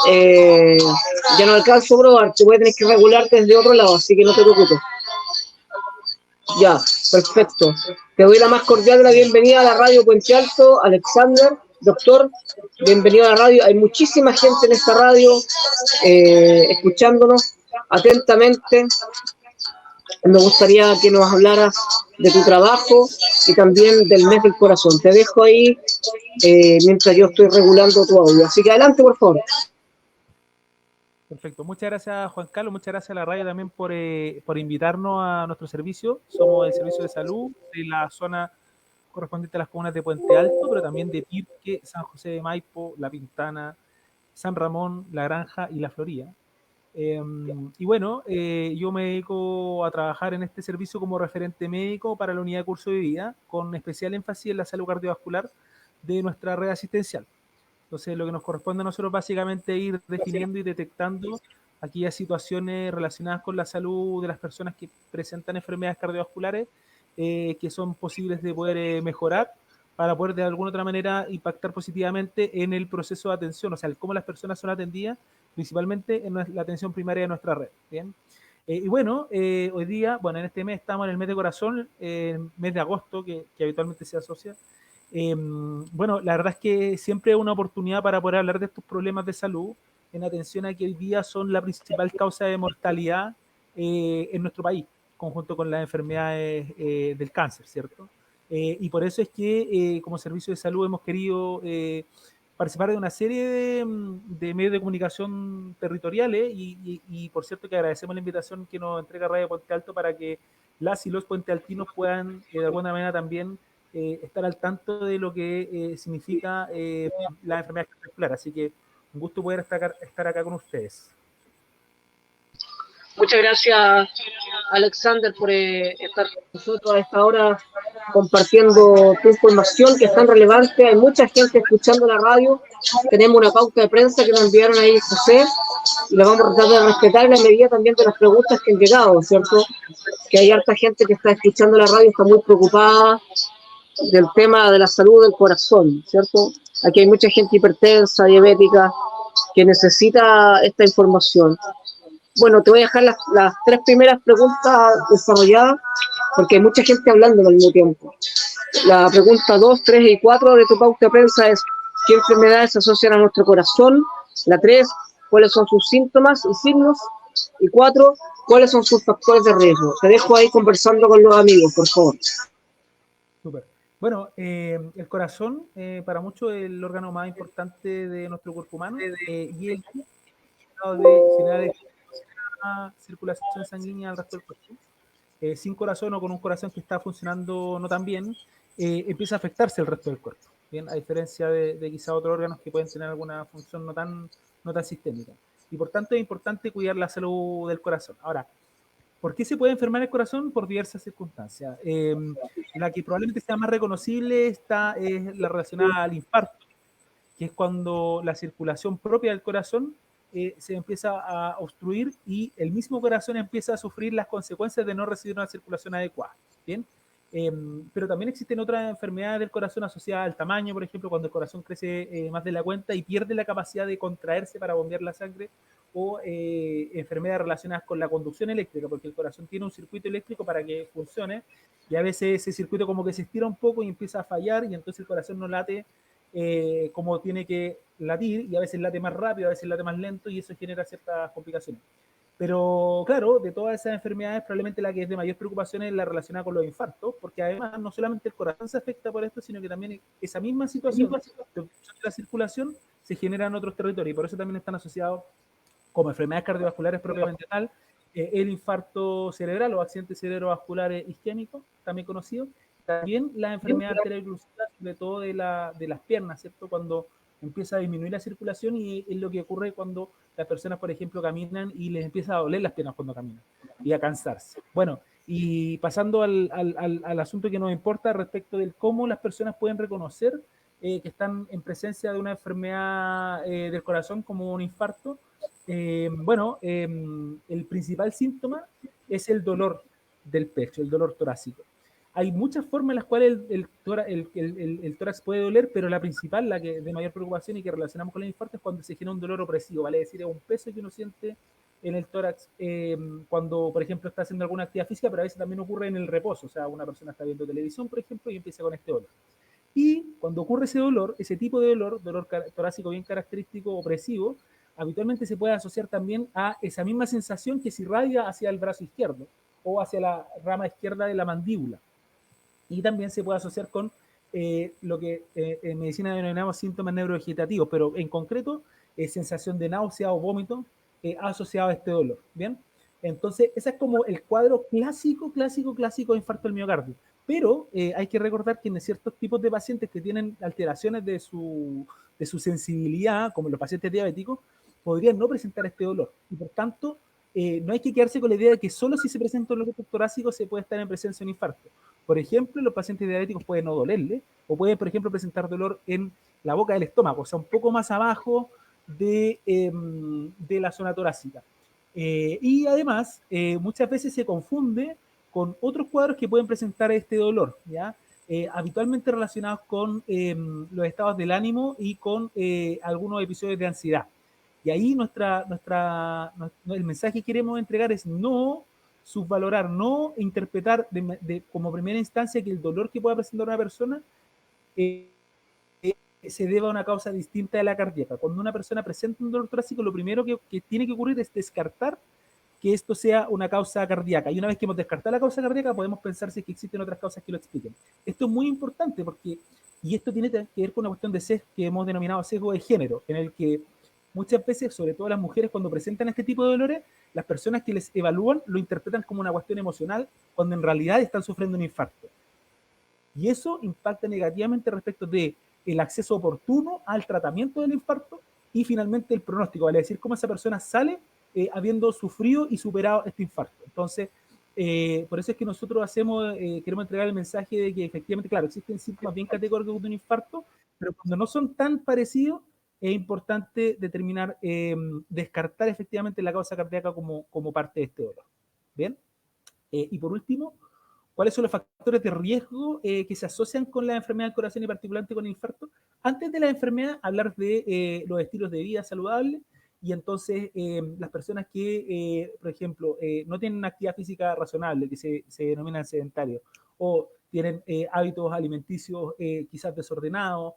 Eh, ya no alcanzo a probar, te voy a tener que regularte desde otro lado, así que no te preocupes. Ya, perfecto. Te doy la más cordial de la bienvenida a la radio Puente Alto, Alexander, doctor, bienvenido a la radio. Hay muchísima gente en esta radio escuchándonos atentamente. Me gustaría que nos hablaras de tu trabajo y también del mes del corazón. Te dejo ahí mientras yo estoy regulando tu audio. Así que adelante, por favor. Perfecto. Muchas gracias, Juan Carlos. Muchas gracias a la radio también por invitarnos a nuestro servicio. Somos el servicio de salud de la zona correspondiente a las comunas de Puente Alto, pero también de Pirque, San José de Maipo, La Pintana, San Ramón, La Granja y La Florida. Y bueno, yo me dedico a trabajar en este servicio como referente médico para la unidad de curso de vida, con especial énfasis en la salud cardiovascular de nuestra red asistencial. Entonces, lo que nos corresponde a nosotros básicamente es ir definiendo y detectando aquellas situaciones relacionadas con la salud de las personas que presentan enfermedades cardiovasculares que son posibles de poder mejorar para poder de alguna otra manera impactar positivamente en el proceso de atención, o sea, cómo las personas son atendidas, principalmente en la atención primaria de nuestra red. ¿Bien? Y bueno, hoy día, bueno, en este mes estamos en el mes de corazón, mes de agosto, que habitualmente se asocia. Bueno, la verdad es que siempre es una oportunidad para poder hablar de estos problemas de salud, en atención a que hoy día son la principal causa de mortalidad en nuestro país, conjunto con las enfermedades del cáncer, ¿cierto? Y por eso es que como servicio de salud hemos querido participar de una serie de medios de comunicación territoriales y por cierto que agradecemos la invitación que nos entrega Radio Puente Alto para que las y los puentealtinos puedan de alguna manera también estar al tanto de lo que significa la enfermedad cardiovascular. Así que un gusto poder estar acá con ustedes. Muchas gracias, Alexander, por estar con nosotros a esta hora compartiendo tu información que es tan relevante. Hay mucha gente escuchando la radio. Tenemos una pauta de prensa que nos enviaron ahí José y la vamos a tratar de respetar en la medida también de las preguntas que han llegado, ¿cierto? Que hay harta gente que está escuchando la radio, está muy preocupada del tema de la salud del corazón, ¿cierto? Aquí hay mucha gente hipertensa, diabética, que necesita esta información. Bueno, te voy a dejar las tres primeras preguntas desarrolladas porque hay mucha gente hablando al mismo tiempo. La pregunta 2, 3 y 4 de tu pauta de prensa es ¿qué enfermedades se asocian a nuestro corazón? La 3, ¿cuáles son sus síntomas y signos? Y 4, ¿cuáles son sus factores de riesgo? Te dejo ahí conversando con los amigos, por favor. Súper. Bueno, el corazón para muchos es el órgano más importante de nuestro cuerpo humano y el de generar circulación sanguínea al resto del cuerpo. Sin corazón o con un corazón que está funcionando no tan bien, empieza a afectarse el resto del cuerpo. Bien, a diferencia de quizá otros órganos que pueden tener alguna función no tan sistémica. Y por tanto es importante cuidar la salud del corazón. Ahora, ¿por qué se puede enfermar el corazón? Por diversas circunstancias. La que probablemente sea más reconocible es la relacionada al infarto, que es cuando la circulación propia del corazón se empieza a obstruir y el mismo corazón empieza a sufrir las consecuencias de no recibir una circulación adecuada. ¿Bien? Pero también existen otras enfermedades del corazón asociadas al tamaño, por ejemplo, cuando el corazón crece más de la cuenta y pierde la capacidad de contraerse para bombear la sangre, o enfermedades relacionadas con la conducción eléctrica, porque el corazón tiene un circuito eléctrico para que funcione y a veces ese circuito como que se estira un poco y empieza a fallar y entonces el corazón no late como tiene que latir y a veces late más rápido, a veces late más lento y eso genera ciertas complicaciones. Pero claro, de todas esas enfermedades, probablemente la que es de mayor preocupación es la relacionada con los infartos, porque además no solamente el corazón se afecta por esto, sino que también esa misma situación de la circulación se genera en otros territorios y por eso también están asociados como enfermedades cardiovasculares propiamente tal, el infarto cerebral o accidente cerebrovascular isquémico, también conocido, también la enfermedad arterial oclusiva, sobre todo de las piernas, ¿cierto? Cuando empieza a disminuir la circulación y es lo que ocurre cuando las personas, por ejemplo, caminan y les empieza a doler las piernas cuando caminan y a cansarse. Bueno, y pasando al asunto que nos importa respecto del cómo las personas pueden reconocer que están en presencia de una enfermedad del corazón como un infarto, bueno, el principal síntoma es el dolor del pecho, el dolor torácico. Hay muchas formas en las cuales el tórax puede doler, pero la principal, la que de mayor preocupación y que relacionamos con el infarto, es cuando se genera un dolor opresivo, vale decir, es un peso que uno siente en el tórax cuando, por ejemplo, está haciendo alguna actividad física, pero a veces también ocurre en el reposo, o sea, una persona está viendo televisión, por ejemplo, y empieza con este dolor. Y cuando ocurre ese dolor, ese tipo de dolor torácico bien característico, opresivo, habitualmente se puede asociar también a esa misma sensación que se irradia hacia el brazo izquierdo o hacia la rama izquierda de la mandíbula. Y también se puede asociar con lo que en medicina denominamos síntomas neurovegetativos, pero en concreto sensación de náusea o vómito asociado a este dolor. ¿Bien? Entonces, ese es como el cuadro clásico de infarto del miocardio. Pero hay que recordar que en ciertos tipos de pacientes que tienen alteraciones de su sensibilidad, como los pacientes diabéticos, podrían no presentar este dolor. Y por tanto, no hay que quedarse con la idea de que solo si se presenta un dolor torácico se puede estar en presencia de un infarto. Por ejemplo, los pacientes diabéticos pueden no dolerle, o pueden, por ejemplo, presentar dolor en la boca del estómago, o sea, un poco más abajo de la zona torácica. Y además, muchas veces se confunde con otros cuadros que pueden presentar este dolor, ¿ya? Habitualmente relacionados con los estados del ánimo y con algunos episodios de ansiedad. Y ahí el mensaje que queremos entregar es no subvalorar, no interpretar como primera instancia que el dolor que pueda presentar una persona se deba a una causa distinta de la cardíaca. Cuando una persona presenta un dolor torácico, lo primero que tiene que ocurrir es descartar que esto sea una causa cardíaca. Y una vez que hemos descartado la causa cardíaca, podemos pensar si es que existen otras causas que lo expliquen. Esto es muy importante porque, y esto tiene que ver con una cuestión de sesgo que hemos denominado sesgo de género, en el que muchas veces, sobre todo las mujeres, cuando presentan este tipo de dolores, las personas que les evalúan lo interpretan como una cuestión emocional, cuando en realidad están sufriendo un infarto. Y eso impacta negativamente respecto de el acceso oportuno al tratamiento del infarto y finalmente el pronóstico, vale decir, cómo esa persona sale habiendo sufrido y superado este infarto. Entonces, por eso es que nosotros queremos entregar el mensaje de que efectivamente, claro, existen síntomas bien categóricos de un infarto, pero cuando no son tan parecidos, es importante determinar, descartar efectivamente la causa cardíaca como parte de este dolor. ¿Bien? Y por último, ¿cuáles son los factores de riesgo que se asocian con la enfermedad del corazón y particularmente con el infarto? Antes de la enfermedad, hablar de los estilos de vida saludables y entonces las personas que, por ejemplo, no tienen una actividad física razonable, que se denominan sedentarios, o tienen hábitos alimenticios quizás desordenados,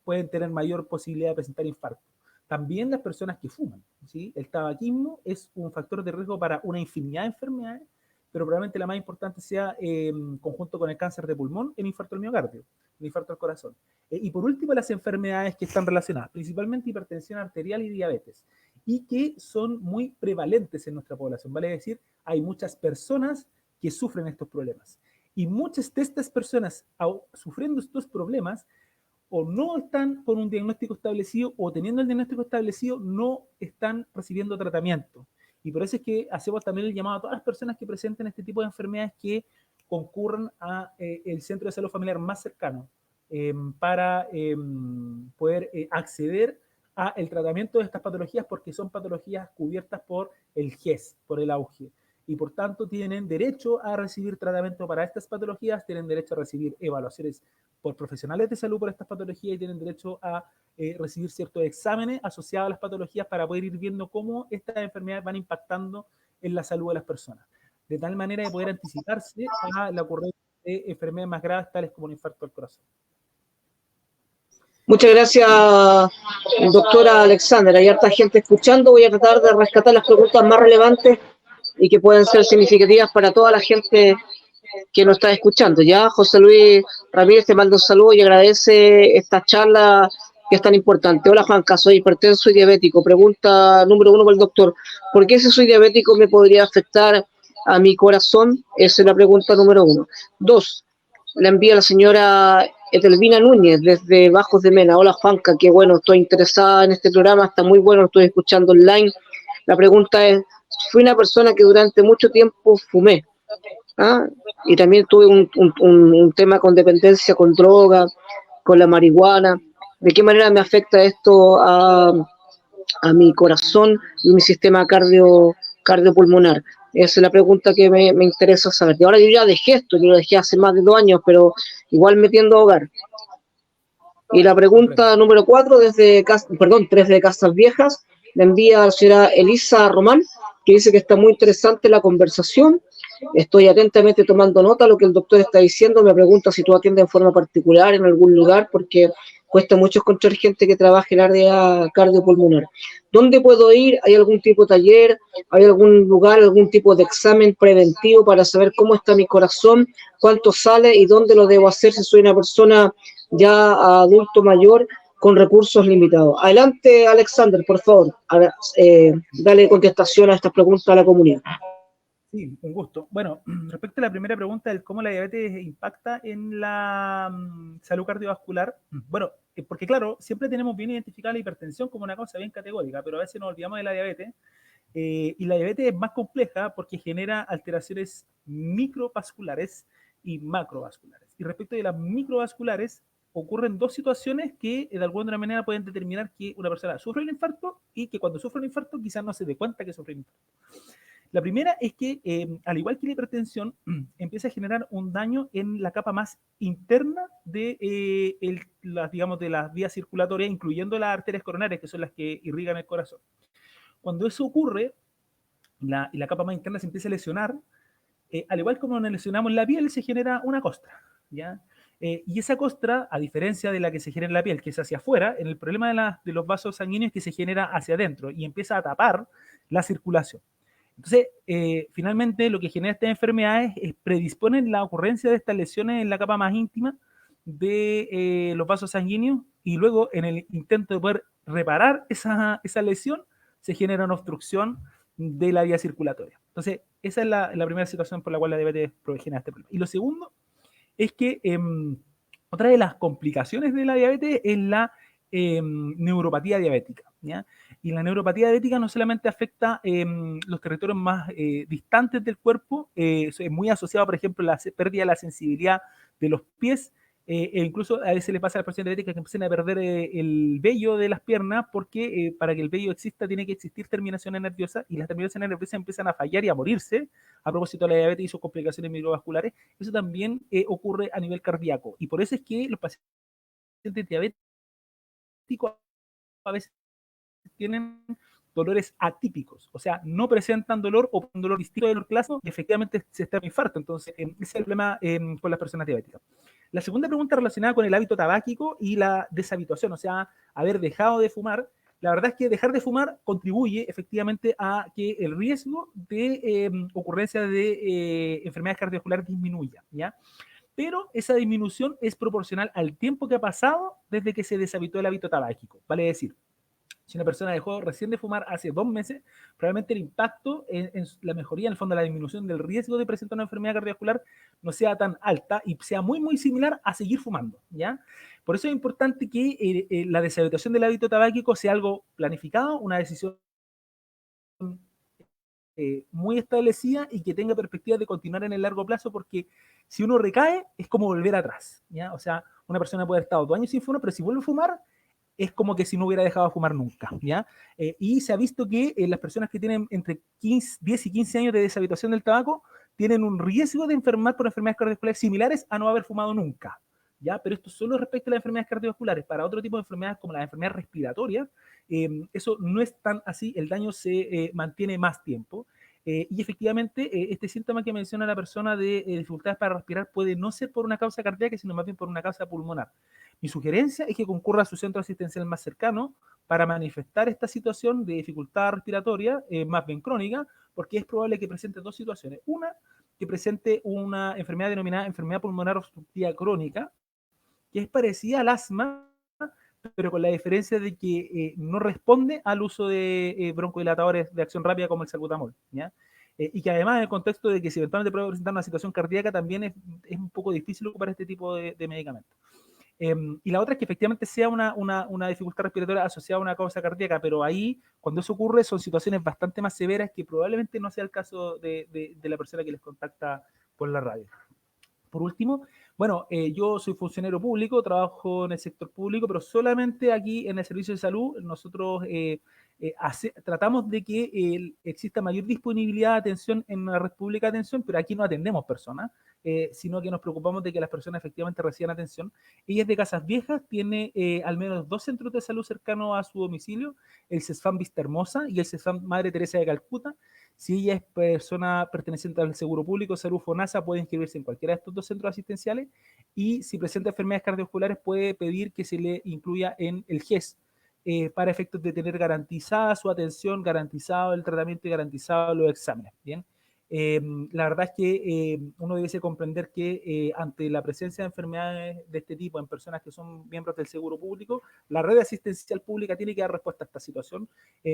pueden tener mayor posibilidad de presentar infarto. También las personas que fuman, ¿sí? El tabaquismo es un factor de riesgo para una infinidad de enfermedades, pero probablemente la más importante sea, conjunto con el cáncer de pulmón, el infarto del miocardio, el infarto al corazón. Y por último, las enfermedades que están relacionadas, principalmente hipertensión arterial y diabetes, y que son muy prevalentes en nuestra población. Vale decir, hay muchas personas que sufren estos problemas. Y muchas de estas personas, sufriendo estos problemas, o no están con un diagnóstico establecido, o teniendo el diagnóstico establecido, no están recibiendo tratamiento. Y por eso es que hacemos también el llamado a todas las personas que presenten este tipo de enfermedades que concurran a el centro de salud familiar más cercano para poder acceder a el tratamiento de estas patologías, porque son patologías cubiertas por el GES, por el auge. Y por tanto tienen derecho a recibir tratamiento para estas patologías, tienen derecho a recibir evaluaciones por profesionales de salud por estas patologías y tienen derecho a recibir ciertos exámenes asociados a las patologías para poder ir viendo cómo estas enfermedades van impactando en la salud de las personas, de tal manera de poder anticiparse a la ocurrencia de enfermedades más graves tales como el infarto al corazón. Muchas gracias, doctora Alexandra. Hay harta gente escuchando. Voy a tratar de rescatar las preguntas más relevantes y que pueden ser significativas para toda la gente que nos está escuchando. Ya José Luis Ramírez te manda un saludo y agradece esta charla que es tan importante. Hola Juanca, soy hipertenso y diabético. Pregunta número 1 para el doctor. ¿Por qué si soy diabético me podría afectar a mi corazón? Esa es la pregunta número 1. 2. La envía la señora Etelvina Núñez desde Bajos de Mena. Hola Juanca, qué bueno, estoy interesada en este programa, está muy bueno, lo estoy escuchando online. La pregunta es, fui una persona que durante mucho tiempo fumé, y también tuve un tema con dependencia, con droga, con la marihuana. ¿De qué manera me afecta esto a mi corazón y mi sistema cardiopulmonar? Esa es la pregunta que me interesa saber. Y ahora yo ya dejé esto, yo lo dejé hace más de 2 años, pero igual me tiendo a ahogar. Y la Comprendo. pregunta número 4, perdón, 3 de Casas Viejas, la envía a la señora Elisa Román, que dice que está muy interesante la conversación. Estoy atentamente tomando nota de lo que el doctor está diciendo. Me pregunta si tú atiendes en forma particular en algún lugar, porque cuesta mucho encontrar gente que trabaje en el área cardiopulmonar. ¿Dónde puedo ir? ¿Hay algún tipo de taller? ¿Hay algún lugar, algún tipo de examen preventivo para saber cómo está mi corazón? ¿Cuánto sale y dónde lo debo hacer si soy una persona ya adulto mayor con recursos limitados? Adelante, Alexander, por favor. Dale contestación a estas preguntas a la comunidad. Sí, un gusto. Bueno, respecto a la primera pregunta del cómo la diabetes impacta en la salud cardiovascular, bueno, porque claro, siempre tenemos bien identificada la hipertensión como una cosa bien categórica, pero a veces nos olvidamos de la diabetes, y la diabetes es más compleja porque genera alteraciones microvasculares y macrovasculares. Y respecto de las microvasculares, ocurren dos situaciones que de alguna manera pueden determinar que una persona sufre un infarto y que cuando sufre un infarto quizás no se dé cuenta que sufre un infarto. La primera es que, al igual que la hipertensión, empieza a generar un daño en la capa más interna de, digamos, de las vías circulatorias, incluyendo las arterias coronarias, que son las que irrigan el corazón. Cuando eso ocurre, y la capa más interna se empieza a lesionar, al igual como nos lesionamos la piel, se genera una costra, ¿ya? Y esa costra, a diferencia de la que se genera en la piel, que es hacia afuera, en el problema de los vasos sanguíneos es que se genera hacia adentro y empieza a tapar la circulación. Entonces, finalmente lo que genera estas enfermedades es predisponen la ocurrencia de estas lesiones en la capa más íntima de los vasos sanguíneos y luego en el intento de poder reparar esa lesión se genera una obstrucción de la vía circulatoria. Entonces, esa es la primera situación por la cual la diabetes genera este problema. Y lo segundo es que otra de las complicaciones de la diabetes es la neuropatía diabética, ¿ya? Y la neuropatía diabética no solamente afecta los territorios más distantes del cuerpo, es muy asociado, por ejemplo, a la pérdida de la sensibilidad de los pies, e incluso a veces le pasa a las personas diabéticas que empiezan a perder el vello de las piernas porque para que el vello exista tiene que existir terminaciones nerviosas y las terminaciones nerviosas empiezan a fallar y a morirse a propósito de la diabetes y sus complicaciones microvasculares. Eso también ocurre a nivel cardíaco y por eso es que los pacientes diabéticos a veces tienen dolores atípicos, o sea, no presentan dolor o un dolor distinto del dolor clásico y efectivamente se está en infarto. Entonces, ese es el problema con las personas diabéticas. La segunda pregunta relacionada con el hábito tabáquico y la deshabituación, o sea, haber dejado de fumar. La verdad es que dejar de fumar contribuye efectivamente a que el riesgo de ocurrencia de enfermedades cardiovasculares disminuya, ¿ya? Pero esa disminución es proporcional al tiempo que ha pasado desde que se deshabitó el hábito tabáquico. Vale decir, si una persona dejó recién de fumar hace 2 meses, probablemente el impacto en la mejoría, en el fondo, la disminución del riesgo de presentar una enfermedad cardiovascular no sea tan alta y sea muy, muy similar a seguir fumando, ¿ya? Por eso es importante que la deshabituación del hábito tabáquico sea algo planificado, una decisión muy establecida y que tenga perspectivas de continuar en el largo plazo, porque si uno recae es como volver atrás, ¿ya? O sea, una persona puede haber estado 2 años sin fumar, pero si vuelve a fumar es como que si no hubiera dejado de fumar nunca, ¿ya? Y se ha visto que las personas que tienen entre 10 y 15 años de deshabituación del tabaco tienen un riesgo de enfermar por enfermedades cardiovasculares similares a no haber fumado nunca, ¿ya? Pero esto solo respecto a las enfermedades cardiovasculares. Para otro tipo de enfermedades como las enfermedades respiratorias, eso no es tan así, el daño se mantiene más tiempo. Y efectivamente, este síntoma que menciona la persona de dificultades para respirar puede no ser por una causa cardíaca, sino más bien por una causa pulmonar. Mi sugerencia es que concurra a su centro asistencial más cercano para manifestar esta situación de dificultad respiratoria, más bien crónica, porque es probable que presente dos situaciones. Una, que presente una enfermedad denominada enfermedad pulmonar obstructiva crónica, que es parecida al asma, pero con la diferencia de que no responde al uso de broncodilatadores de acción rápida como el salbutamol, ¿ya? Y que además en el contexto de que si eventualmente puede presentar una situación cardíaca también es un poco difícil ocupar este tipo de medicamentos. Y la otra es que efectivamente sea una dificultad respiratoria asociada a una causa cardíaca, pero ahí, cuando eso ocurre, son situaciones bastante más severas que probablemente no sea el caso de la persona que les contacta por la radio. Por último, bueno, yo soy funcionario público, trabajo en el sector público, pero solamente aquí en el servicio de salud nosotros tratamos de que exista mayor disponibilidad de atención en la red pública de atención, pero aquí no atendemos personas, sino que nos preocupamos de que las personas efectivamente reciban atención. Ella es de Casas Viejas, tiene al menos 2 centros de salud cercanos a su domicilio, el CESFAM Vista Hermosa y el CESFAM Madre Teresa de Calcuta. Si ella es persona perteneciente al Seguro Público, Salud FONASA, puede inscribirse en cualquiera de estos 2 centros asistenciales, y si presenta enfermedades cardiovasculares puede pedir que se le incluya en el GES, para efectos de tener garantizada su atención, garantizado el tratamiento y garantizado los exámenes. Bien, la verdad es que uno debe comprender que ante la presencia de enfermedades de este tipo en personas que son miembros del seguro público, la red asistencial pública tiene que dar respuesta a esta situación.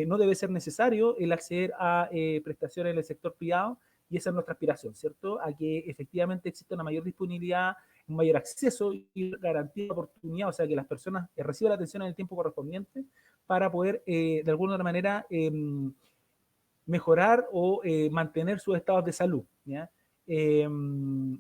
No debe ser necesario el acceder a prestaciones en el sector privado, y esa es nuestra aspiración, ¿cierto? A que efectivamente exista una mayor disponibilidad, un mayor acceso y garantía de oportunidad, o sea, que las personas reciban la atención en el tiempo correspondiente para poder, de alguna manera, mejorar o mantener sus estados de salud, ¿ya?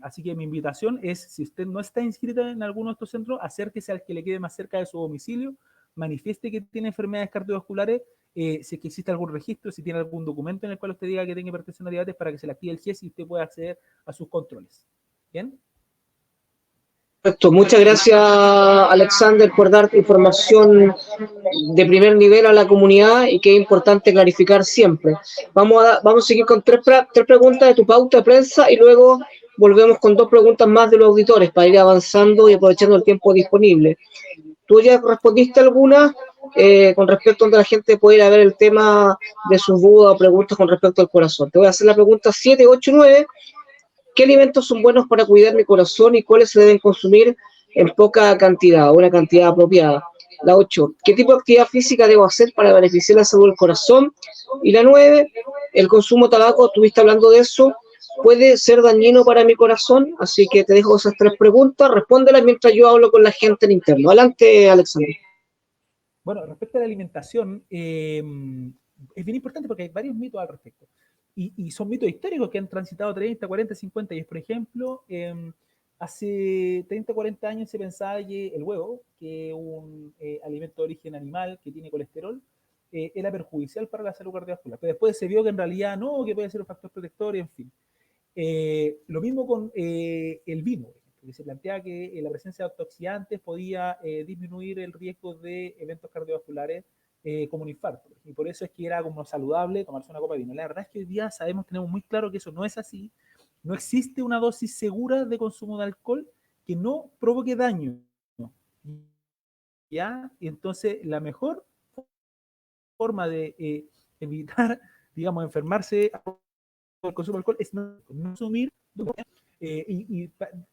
Así que mi invitación es, si usted no está inscrita en alguno de estos centros, acérquese al que le quede más cerca de su domicilio, manifieste que tiene enfermedades cardiovasculares, si es que existe algún registro, si tiene algún documento en el cual usted diga que tiene hipertensión de diabetes, para que se le active el GES y usted pueda acceder a sus controles. ¿Bien? Perfecto. Muchas gracias, Alexander, por dar información de primer nivel a la comunidad y que es importante clarificar siempre. Vamos a seguir con tres preguntas de tu pauta de prensa y luego volvemos con 2 preguntas más de los auditores para ir avanzando y aprovechando el tiempo disponible. Tú ya respondiste algunas con respecto a donde la gente puede ir a ver el tema de sus dudas o preguntas con respecto al corazón. Te voy a hacer la pregunta 7, 8 y 9. ¿Qué alimentos son buenos para cuidar mi corazón y cuáles se deben consumir en poca cantidad o una cantidad apropiada? La 8, ¿qué tipo de actividad física debo hacer para beneficiar la salud del corazón? Y la 9, el consumo de tabaco, estuviste hablando de eso, puede ser dañino para mi corazón, así que te dejo esas 3 preguntas, respóndelas mientras yo hablo con la gente en interno. Adelante, Alexander. Bueno, respecto a la alimentación, es bien importante porque hay varios mitos al respecto. Y son mitos históricos que han transitado 30, 40, 50 años. Por ejemplo, hace 30, 40 años se pensaba que el huevo, que es un alimento de origen animal que tiene colesterol, era perjudicial para la salud cardiovascular. Pero después se vio que en realidad no, que puede ser un factor protector, en fin. Lo mismo con el vino, porque se plantea que la presencia de antioxidantes podía disminuir el riesgo de eventos cardiovasculares como un infarto. Y por eso es que era como saludable tomarse una copa de vino. La verdad es que hoy día tenemos muy claro que eso no es así. No existe una dosis segura de consumo de alcohol que no provoque daño. ¿Ya? Y entonces la mejor forma de evitar, digamos, enfermarse el consumo de alcohol es no consumir.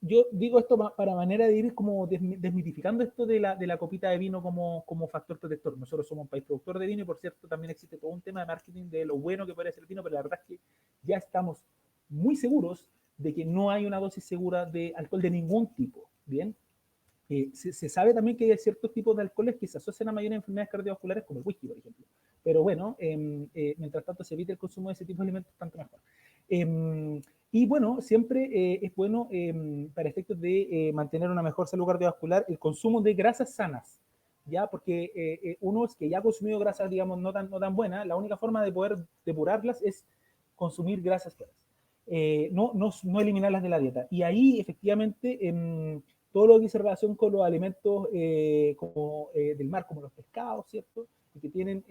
Yo digo esto para manera de ir como desmitificando esto de la copita de vino como factor protector. Nosotros somos un país productor de vino y, por cierto, también existe todo un tema de marketing de lo bueno que puede ser el vino, pero la verdad es que ya estamos muy seguros de que no hay una dosis segura de alcohol de ningún tipo. Bien, se sabe también que hay ciertos tipos de alcoholes que se asocian a mayores enfermedades cardiovasculares, como el whisky, por ejemplo. Pero bueno, mientras tanto se evite el consumo de ese tipo de alimentos, tanto mejor. Y bueno, siempre es bueno, para efectos de mantener una mejor salud cardiovascular, el consumo de grasas sanas, ¿ya? Porque uno es que ya ha consumido grasas, digamos, no tan buenas, la única forma de poder depurarlas es consumir grasas buenas. No eliminarlas de la dieta. Y ahí, efectivamente, todo lo que dice relación con los alimentos del mar, como los pescados, ¿cierto? Y que tienen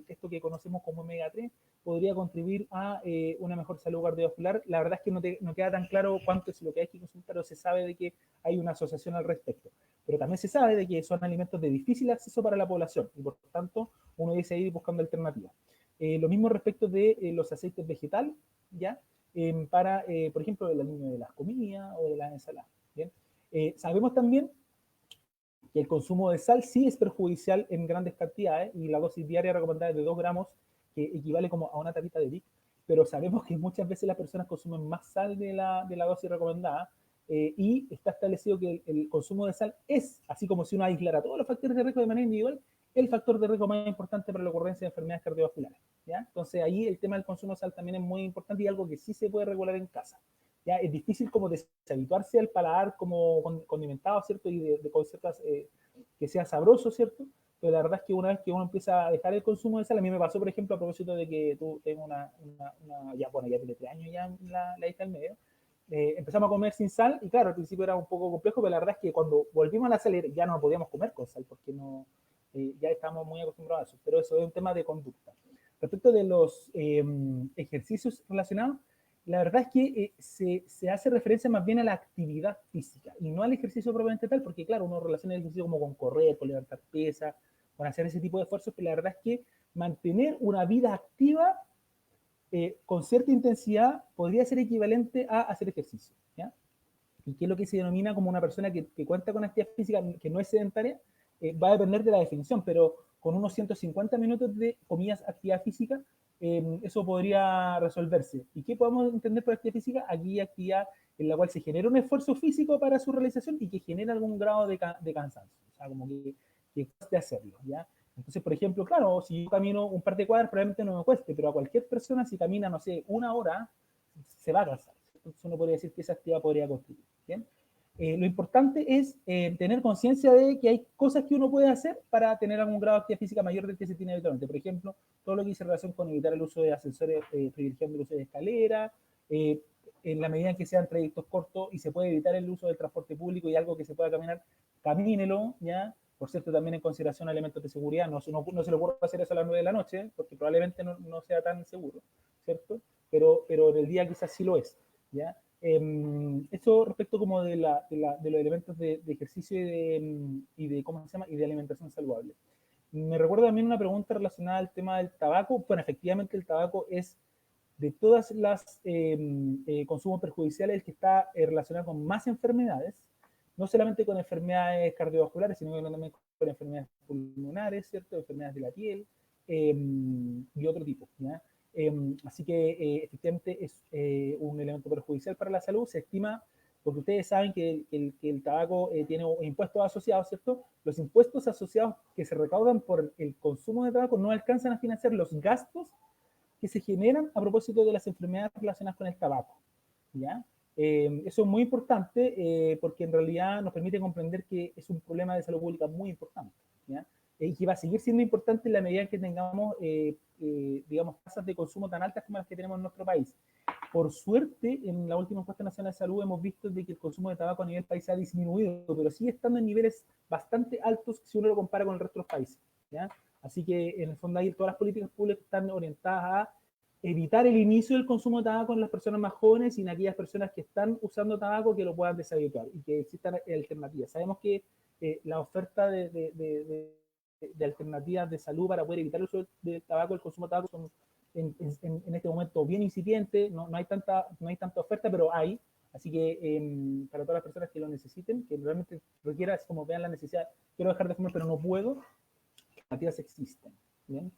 esto que conocemos como omega 3, podría contribuir a una mejor salud cardiovascular. La verdad es que no queda tan claro cuánto es lo que hay que consumir, pero se sabe de que hay una asociación al respecto. Pero también se sabe de que son alimentos de difícil acceso para la población y, por tanto, uno debe ir buscando alternativas. Lo mismo respecto de los aceites vegetales, ¿ya? Para, por ejemplo, el aliño de las comidas o de las ensaladas. ¿Bien? Sabemos también que el consumo de sal sí es perjudicial en grandes cantidades y la dosis diaria recomendada es de 2 gramos, que equivale como a una tapita de Vic, pero sabemos que muchas veces las personas consumen más sal de la dosis recomendada, y está establecido que el consumo de sal es, así como si uno aislara todos los factores de riesgo de manera individual, el factor de riesgo más importante para la ocurrencia de enfermedades cardiovasculares. ¿Ya? Entonces ahí el tema del consumo de sal también es muy importante y algo que sí se puede regular en casa. Ya es difícil como deshabituarse al paladar como condimentado, ¿cierto? Y de conceptos que sea sabroso, ¿cierto? pero la verdad es que una vez que uno empieza a dejar el consumo de sal, a mí me pasó, por ejemplo, a propósito de que tú tengo ya, bueno, ya tiene 3 años ya la hija del medio, empezamos a comer sin sal, y claro, al principio era un poco complejo, pero la verdad es que cuando volvimos a la sal ya no podíamos comer con sal, porque no, ya estábamos muy acostumbrados a eso, pero eso es un tema de conducta. Respecto de los ejercicios relacionados, la verdad es que se hace referencia más bien a la actividad física y no al ejercicio propiamente tal, porque claro, uno relaciona el ejercicio como con correr, con levantar pesas, con hacer ese tipo de esfuerzos, pero la verdad es que mantener una vida activa con cierta intensidad podría ser equivalente a hacer ejercicio, ¿ya? Y que es lo que se denomina como una persona que cuenta con actividad física, que no es sedentaria, va a depender de la definición, pero con unos 150 minutos de, comillas, actividad física, eso podría resolverse. ¿Y qué podemos entender por actividad física? Aquí actividad en la cual se genera un esfuerzo físico para su realización y que genera algún grado de cansancio, o sea, como que cueste hacerlo, ¿ya? Entonces, por ejemplo, claro, si yo camino un par de cuadras, probablemente no me cueste, pero a cualquier persona, si camina, no sé, 1 hora, se va a cansar. Entonces uno podría decir que esa actividad podría constituir, ¿bien? Lo importante es tener conciencia de que hay cosas que uno puede hacer para tener algún grado de actividad física mayor del que se tiene habitualmente. Por ejemplo, todo lo que dice relación con evitar el uso de ascensores, privilegiando el uso de escalera, en la medida en que sean trayectos cortos y se puede evitar el uso del transporte público y algo que se pueda caminar, camínelo, ¿ya? Por cierto, también en consideración a elementos de seguridad, no se le ocurre hacer eso a las 9 de la noche, porque probablemente no sea tan seguro, ¿cierto? Pero en el día quizás sí lo es, ¿ya? Eso respecto como de los elementos de ejercicio y de ¿cómo se llama? Y de alimentación saludable. Me recuerda también una pregunta relacionada al tema del tabaco. Bueno, efectivamente el tabaco es de todas las consumos perjudiciales el que está relacionado con más enfermedades, no solamente con enfermedades cardiovasculares, sino también con enfermedades pulmonares, ¿cierto? Enfermedades de la piel y otro tipo, ¿ya? Así que efectivamente es un elemento perjudicial para la salud. Se estima, porque ustedes saben que el tabaco tiene impuestos asociados, ¿cierto? Los impuestos asociados que se recaudan por el consumo de tabaco no alcanzan a financiar los gastos que se generan a propósito de las enfermedades relacionadas con el tabaco, ¿ya? Eso es muy importante porque en realidad nos permite comprender que es un problema de salud pública muy importante, ¿ya? Y que va a seguir siendo importante en la medida en que tengamos, digamos, tasas de consumo tan altas como las que tenemos en nuestro país. Por suerte, en la última encuesta nacional de salud hemos visto de que el consumo de tabaco a nivel país ha disminuido, pero sigue estando en niveles bastante altos si uno lo compara con el resto de los países, ¿ya? Así que en el fondo ahí todas las políticas públicas están orientadas a evitar el inicio del consumo de tabaco en las personas más jóvenes y en aquellas personas que están usando tabaco que lo puedan deshabituar y que existan alternativas. Sabemos que la oferta de alternativas de salud para poder evitar el uso del tabaco, el consumo de tabaco, son en este momento bien incipiente, no hay tanta oferta, pero hay. Así que para todas las personas que lo necesiten, que realmente requiera, así como vean la necesidad, quiero dejar de fumar pero no puedo, alternativas existen, ¿bien?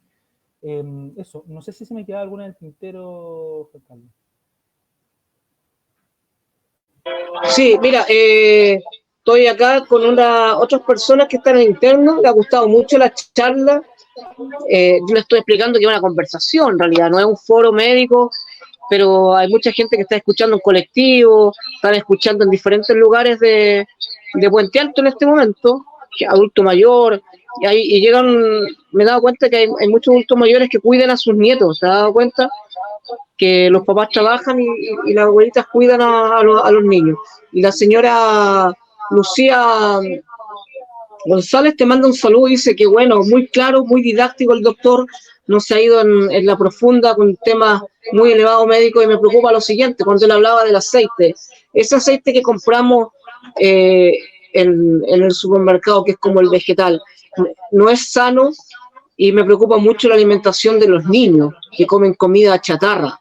Eso, no sé si se me queda alguna en el tintero, Juan Carlos. Sí, mira, estoy acá con otras personas que están en interno, le ha gustado mucho la charla. Yo le estoy explicando que es una conversación, en realidad, no es un foro médico, pero hay mucha gente que está escuchando en colectivo, están escuchando en diferentes lugares de Puente Alto en este momento, adulto mayor, y llegan, me he dado cuenta que hay muchos adultos mayores que cuidan a sus nietos, ¿te has dado cuenta? Que los papás trabajan y las abuelitas cuidan a los niños. Y la señora Lucía González te manda un saludo y dice que bueno, muy claro, muy didáctico el doctor, no se ha ido en la profunda con temas muy elevados médicos y me preocupa lo siguiente, cuando él hablaba del aceite, ese aceite que compramos en el supermercado, que es como el vegetal, no es sano y me preocupa mucho la alimentación de los niños que comen comida chatarra.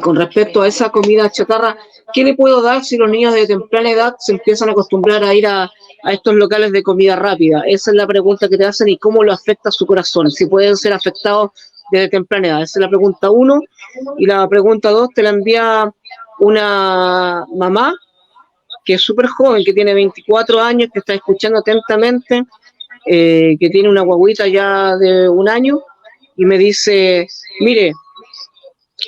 Con respecto a esa comida chatarra, ¿qué le puedo dar si los niños de temprana edad se empiezan a acostumbrar a ir a estos locales de comida rápida? Esa es la pregunta que te hacen y cómo lo afecta a su corazón, si pueden ser afectados desde temprana edad. Esa es la pregunta 1. Y la pregunta 2 te la envía una mamá que es súper joven, que tiene 24 años, que está escuchando atentamente, que tiene una guaguita ya de 1 año, y me dice, mire,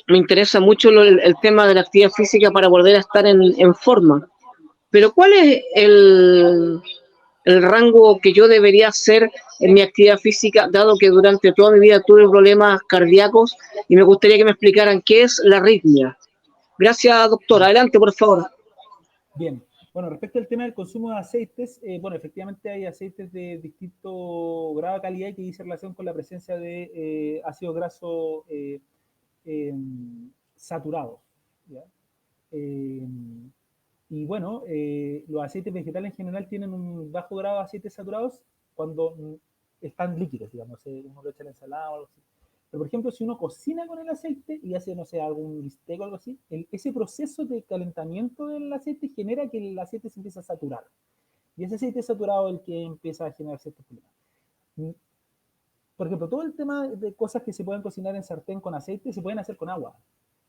me interesa mucho el tema de la actividad física para volver a estar en forma. Pero ¿cuál es el el rango que yo debería hacer en mi actividad física, dado que durante toda mi vida tuve problemas cardíacos y me gustaría que me explicaran qué es la arritmia. Gracias, doctor. Adelante, por favor. Bien. Bueno, respecto al tema del consumo de aceites, bueno, efectivamente hay aceites de distinto grado de calidad que dice relación con la presencia de ácido graso eh, saturados. ¿Ya? Eh, y bueno, los aceites vegetales en general tienen un bajo grado de aceites saturados cuando están líquidos, digamos, uno lo echa en la ensalada o algo así. Pero por ejemplo, si uno cocina con el aceite y hace, no sé, algún bistec o algo así, ese proceso de calentamiento del aceite genera que el aceite se empieza a saturar. Y ese aceite saturado es el que empieza a generar ciertos problemas. Por ejemplo, todo el tema de cosas que se pueden cocinar en sartén con aceite se pueden hacer con agua.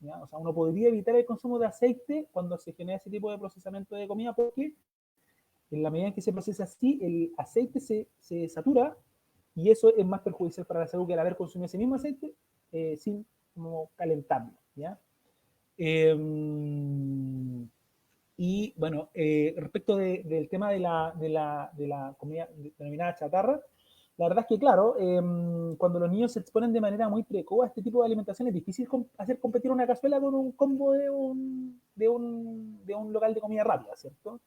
¿Ya? O sea, uno podría evitar el consumo de aceite cuando se genera ese tipo de procesamiento de comida porque en la medida en que se procesa así, el aceite se satura y eso es más perjudicial para la salud que el haber consumido ese mismo aceite sin como calentarlo. ¿Ya? Eh, y bueno, respecto del tema de la comida denominada chatarra, la verdad es que, claro, cuando los niños se exponen de manera muy precoz a este tipo de alimentación, es difícil hacer competir una cazuela con un combo de un local de comida rápida, ¿cierto?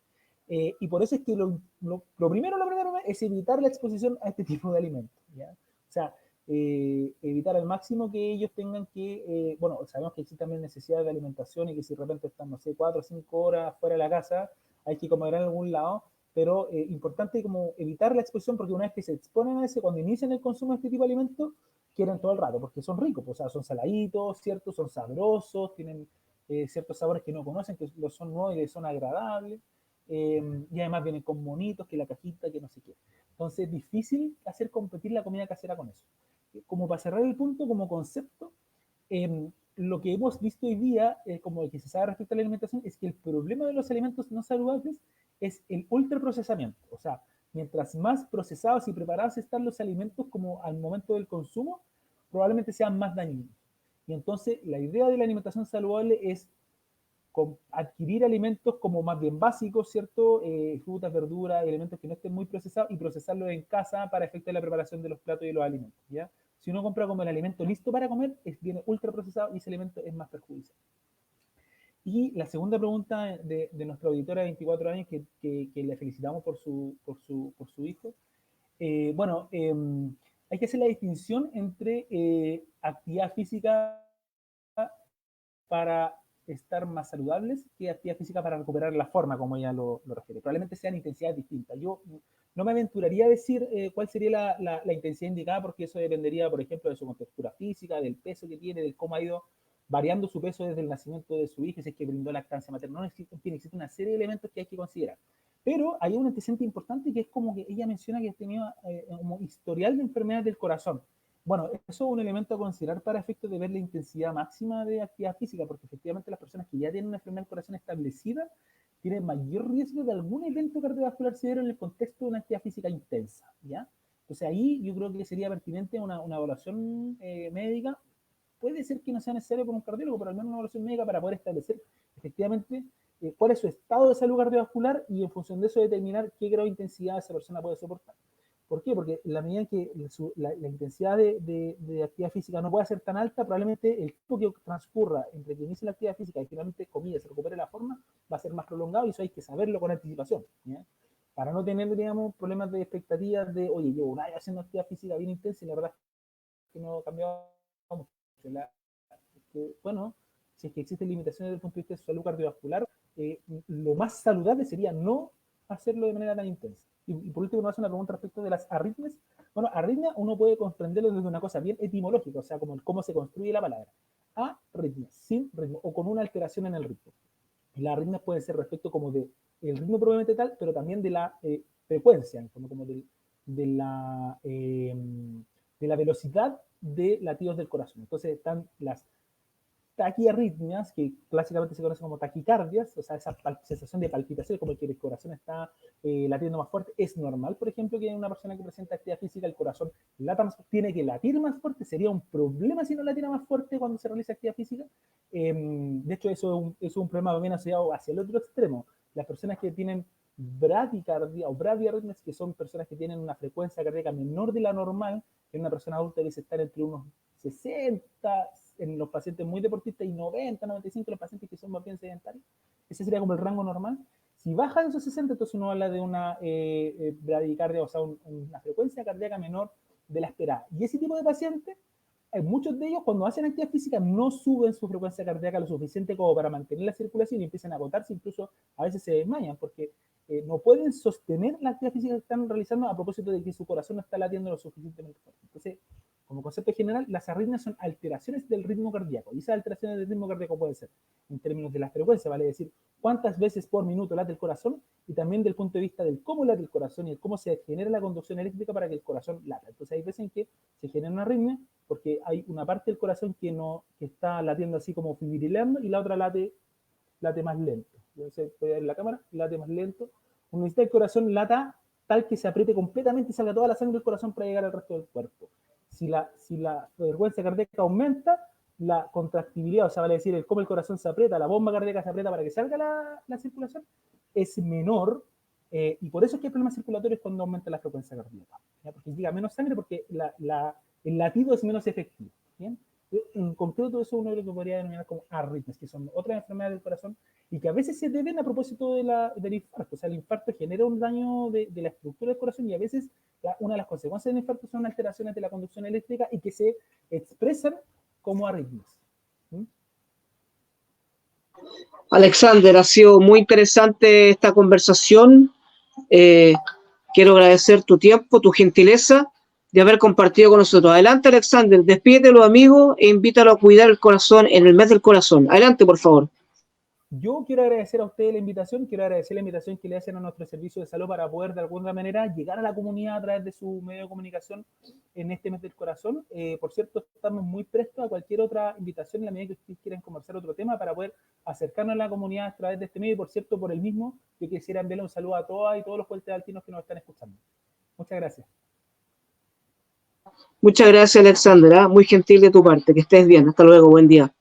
Y por eso es que lo primero es evitar la exposición a este tipo de alimentos, ¿ya? O sea, evitar al máximo que ellos tengan que, bueno, sabemos que existe también necesidad de alimentación y que si de repente están, no sé, 4 o 5 horas fuera de la casa, hay que comer en algún lado, pero importante como evitar la exposición porque una vez que se exponen a ese, cuando inician el consumo de este tipo de alimentos, quieren todo el rato, porque son ricos, pues, o sea, son saladitos, ¿cierto? Son sabrosos, tienen ciertos sabores que no conocen, que los son nuevos y les son agradables, y además vienen con monitos, que la cajita, que no sé qué. Entonces es difícil hacer competir la comida casera con eso. Como para cerrar el punto, como concepto, lo que hemos visto hoy día, como el que se sabe respecto a la alimentación, es que el problema de los alimentos no saludables es el ultraprocesamiento. O sea, mientras más procesados y preparados están los alimentos como al momento del consumo, probablemente sean más dañinos. Y entonces la idea de la alimentación saludable es adquirir alimentos como más bien básicos, ¿cierto? Frutas, verduras, elementos que no estén muy procesados y procesarlos en casa para efecto de la preparación de los platos y de los alimentos, ¿ya? Si uno compra como el alimento listo para comer, viene ultra procesado y ese alimento es más perjudicial. Y la segunda pregunta de nuestra auditora de 24 años, que le felicitamos por su hijo. Bueno, hay que hacer la distinción entre actividad física para estar más saludables que actividad física para recuperar la forma, como ella lo refiere. Probablemente sean intensidades distintas. Yo no me aventuraría a decir cuál sería la intensidad indicada, porque eso dependería, por ejemplo, de su contextura física, del peso que tiene, del cómo ha ido variando su peso desde el nacimiento de su hija, si es que brindó lactancia materna. No existe, existe una serie de elementos que hay que considerar. Pero hay un antecedente importante que es como que ella menciona que ha tenido como historial de enfermedades del corazón. Bueno, eso es un elemento a considerar para efectos de ver la intensidad máxima de actividad física, porque efectivamente las personas que ya tienen una enfermedad del corazón establecida tienen mayor riesgo de algún evento cardiovascular severo en el contexto de una actividad física intensa, ¿ya? Entonces ahí yo creo que sería pertinente una evaluación médica. Puede ser que no sea necesario por un cardiólogo, pero al menos una evaluación médica para poder establecer efectivamente cuál es su estado de salud cardiovascular y en función de eso determinar qué grado de intensidad esa persona puede soportar. ¿Por qué? Porque en la medida en que la intensidad de actividad física no pueda ser tan alta, probablemente el tiempo que transcurra entre que inicie la actividad física y finalmente, comillas, se recupere la forma, va a ser más prolongado y eso hay que saberlo con anticipación, ¿ya? Para no tener, digamos, problemas de expectativas de, oye, llevo un año haciendo actividad física bien intensa y la verdad es que no ha cambiado mucho. Bueno, si es que existen limitaciones desde el punto de vista de su salud cardiovascular, lo más saludable sería no hacerlo de manera tan intensa. Y por último, nos hace una pregunta respecto de las arritmias. Bueno, arritmia uno puede comprenderlo desde una cosa bien etimológica, o sea, como cómo se construye la palabra. Arritmia, sin ritmo, o con una alteración en el ritmo. Y las arritmias pueden ser respecto como de el ritmo probablemente tal, pero también de la frecuencia, como de la velocidad de latidos del corazón. Entonces están las taquiarritmias, que clásicamente se conocen como taquicardias, o sea, esa sensación de palpitación, como que el corazón está latiendo más fuerte, es normal, por ejemplo, que en una persona que presenta actividad física el corazón lata más, tiene que latir más fuerte, sería un problema si no latiera más fuerte cuando se realiza actividad física. De hecho, eso es un problema bien asociado hacia el otro extremo. Las personas que tienen bradicardia o bradiarritmias, que son personas que tienen una frecuencia cardíaca menor de la normal, en una persona adulta debe estar entre unos 60 en los pacientes muy deportistas y 90, 95 en los pacientes que son más bien sedentarios. Ese sería como el rango normal. Si baja de esos 60, entonces uno habla de una bradicardia, o sea, una frecuencia cardíaca menor de la esperada. Y ese tipo de pacientes, muchos de ellos cuando hacen actividad física no suben su frecuencia cardíaca lo suficiente como para mantener la circulación y empiezan a agotarse, incluso a veces se desmayan porque no pueden sostener la actividad física que están realizando a propósito de que su corazón no está latiendo lo suficientemente fuerte. Entonces, como concepto general, las arritmias son alteraciones del ritmo cardíaco, y esas alteraciones del ritmo cardíaco pueden ser en términos de la frecuencia, vale decir, cuántas veces por minuto late el corazón, y también del punto de vista del cómo late el corazón y el cómo se genera la conducción eléctrica para que el corazón lata. Entonces hay veces en que se genera una arritmia porque hay una parte del corazón que está latiendo así como fibrilando y la otra late más lento. Entonces, voy a ver la cámara, late más lento. Uno necesita que el corazón lata tal que se apriete completamente y salga toda la sangre del corazón para llegar al resto del cuerpo. Si la frecuencia cardíaca aumenta, la contractibilidad, o sea, vale decir, cómo el corazón se aprieta, la bomba cardíaca se aprieta para que salga la circulación, es menor, y por eso es que hay problemas circulatorios cuando aumenta la frecuencia cardíaca, ¿ya? Porque llega menos sangre porque el latido es menos efectivo, ¿bien? En concreto, eso es uno de lo que podría denominar como arritmias, que son otras enfermedades del corazón y que a veces se deben a propósito del infarto. O sea, el infarto genera un daño de la estructura del corazón y a veces una de las consecuencias del infarto son alteraciones de la conducción eléctrica y que se expresan como arritmias. ¿Mm? Alexander, ha sido muy interesante esta conversación. Quiero agradecer tu tiempo, tu gentileza de haber compartido con nosotros. Adelante, Alexander, despídete de los amigos e invítalo a cuidar el corazón en el mes del corazón. Adelante, por favor. Yo quiero agradecer a ustedes la invitación, quiero agradecer la invitación que le hacen a nuestro servicio de salud para poder de alguna manera llegar a la comunidad a través de su medio de comunicación en este mes del corazón. Por cierto, estamos muy prestos a cualquier otra invitación en la medida que ustedes quieran conversar otro tema para poder acercarnos a la comunidad a través de este medio. Y por cierto, por el mismo, yo quisiera enviarle un saludo a todas y todos los puentes altinos que nos están escuchando. Muchas gracias. Muchas gracias, Alexander. Muy gentil de tu parte. Que estés bien. Hasta luego. Buen día.